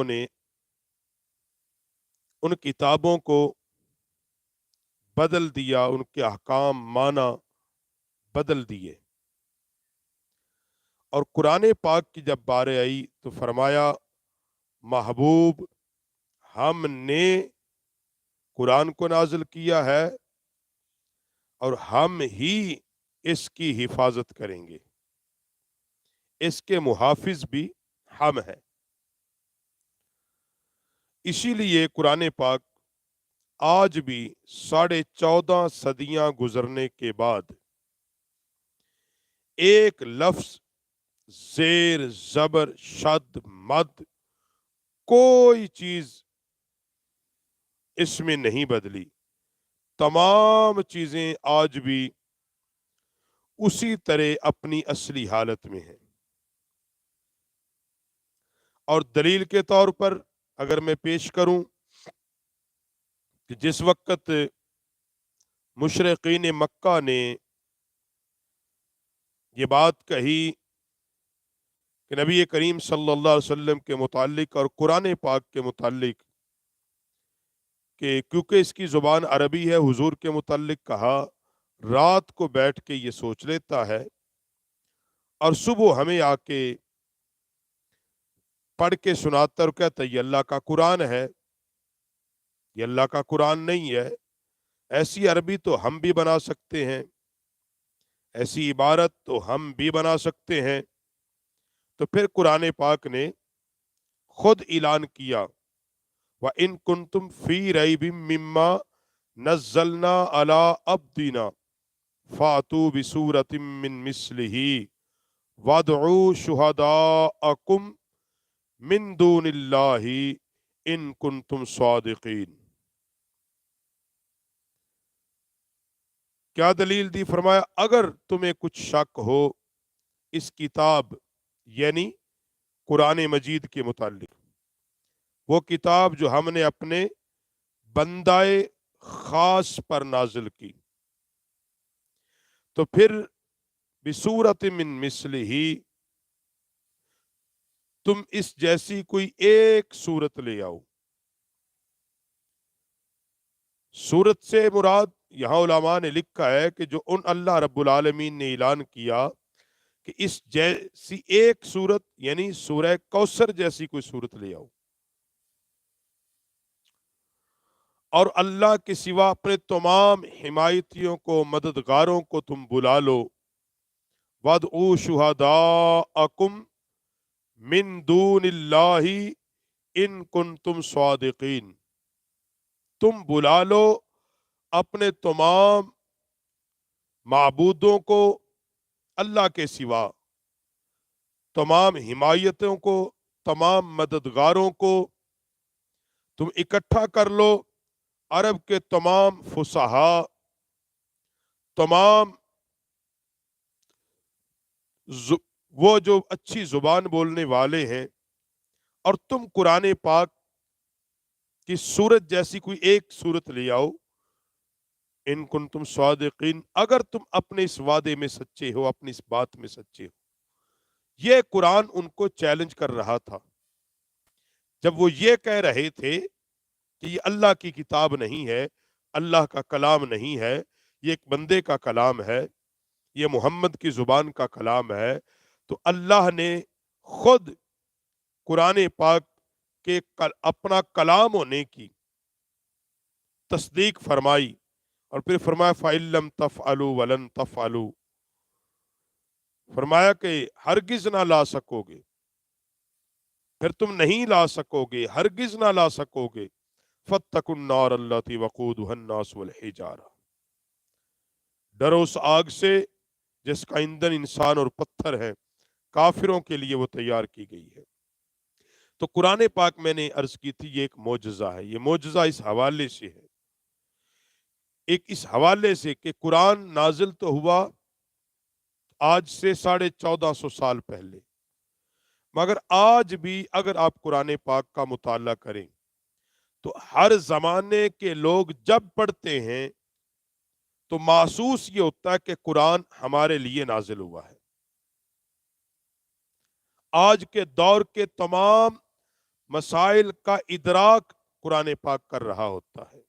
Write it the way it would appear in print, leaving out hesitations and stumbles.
نے ان کتابوں کو بدل دیا، ان کے احکام مانا بدل دیے، اور قرآن پاک کی جب بارے آئی تو فرمایا محبوب ہم نے قرآن کو نازل کیا ہے اور ہم ہی اس کی حفاظت کریں گے، اس کے محافظ بھی ہم ہیں۔ اسی لیے قرآن پاک آج بھی 14.5 صدیاں گزرنے کے بعد ایک لفظ زیر زبر شد مد کوئی چیز اس میں نہیں بدلی، تمام چیزیں آج بھی اسی طرح اپنی اصلی حالت میں ہیں۔ اور دلیل کے طور پر اگر میں پیش کروں کہ جس وقت مشرقین مکہ نے یہ بات کہی کہ نبی کریم صلی اللہ علیہ وسلم کے متعلق اور قرآن پاک کے متعلق کہ کیونکہ اس کی زبان عربی ہے، حضور کے متعلق کہا رات کو بیٹھ کے یہ سوچ لیتا ہے اور صبح ہمیں آ کے پڑھ کے سناتا اور کہتا ہے یہ اللہ کا قرآن ہے، یہ اللہ کا قرآن نہیں ہے۔ ایسی عربی تو ہم بھی بنا سکتے ہیں، ایسی عبارت تو ہم بھی بنا سکتے ہیں۔ تو پھر قرآن پاک نے خود اعلان کیا وَإِن كُنتُمْ فِي رَيْبٍ مِّمَّا نَزَّلْنَا عَلَىٰ عَبْدِنَا فَأْتُوا بِسُورَةٍ مِّن مِّثْلِهِ وَادْعُوا شُهَدَاءَكُم مِّن دُونِ اللَّهِ إِن كُنتُمْ صَادِقِينَ۔ کیا دلیل دی؟ فرمایا اگر تمہیں کچھ شک ہو اس کتاب یعنی قرآن مجید کے متعلق، وہ کتاب جو ہم نے اپنے بندہ خاص پر نازل کی، تو پھر بصورت من مثلہ تم اس جیسی کوئی ایک صورت لے آؤ۔ صورت سے مراد یہاں علماء نے لکھا ہے کہ جو ان اللہ رب العالمین نے اعلان کیا کہ اس جیسی ایک صورت یعنی سورہ کوثر جیسی کوئی صورت لے آؤ، اور اللہ کے سوا اپنے تمام حمایتیوں کو مددگاروں کو تم بلا لو۔ وَادْعُوا شُهَدَاءَكُم مِّن دُونِ اللَّهِ إِن كُنتُمْ صَادِقِينَ، تم بلا لو اپنے تمام معبودوں کو اللہ کے سوا، تمام حمایتوں کو، تمام مددگاروں کو تم اکٹھا کر لو، عرب کے تمام فصحاء، تمام وہ جو اچھی زبان بولنے والے ہیں، اور تم قرآن پاک کی صورت جیسی کوئی ایک صورت لے آؤ۔ ان کنتم صادقین، اگر تم اپنے اس وعدے میں سچے ہو، اپنی اس بات میں سچے ہو۔ یہ قرآن ان کو چیلنج کر رہا تھا جب وہ یہ کہہ رہے تھے کہ یہ اللہ کی کتاب نہیں ہے، اللہ کا کلام نہیں ہے، یہ ایک بندے کا کلام ہے، یہ محمد کی زبان کا کلام ہے۔ تو اللہ نے خود قرآن پاک کے اپنا کلام ہونے کی تصدیق فرمائی، اور پھر فرمایا فَإِن لَّمْ تَفْعَلُوا وَلَن تَفْعَلُوا، فرمایا کہ ہرگز نہ لا سکو گے، پھر تم نہیں لا سکو گے، ہرگز نہ لا سکو گے۔ فَاتَّقُوا النَّارَ الَّتِي وَقُودُهَا النَّاسُ وَالْحِجَارَةُ، ڈرو اس آگ سے جس کا ایندھن انسان اور پتھر ہے، کافروں کے لیے وہ تیار کی گئی ہے۔ تو قرآن پاک میں نے عرض کی تھی یہ ایک معجزہ ہے، یہ معجزہ اس حوالے سے ہے، ایک اس حوالے سے کہ قرآن نازل تو ہوا آج سے 1450 سال پہلے، مگر آج بھی اگر آپ قرآن پاک کا مطالعہ کریں تو ہر زمانے کے لوگ جب پڑھتے ہیں تو محسوس یہ ہوتا ہے کہ قرآن ہمارے لیے نازل ہوا ہے۔ آج کے دور کے تمام مسائل کا ادراک قرآن پاک کر رہا ہوتا ہے۔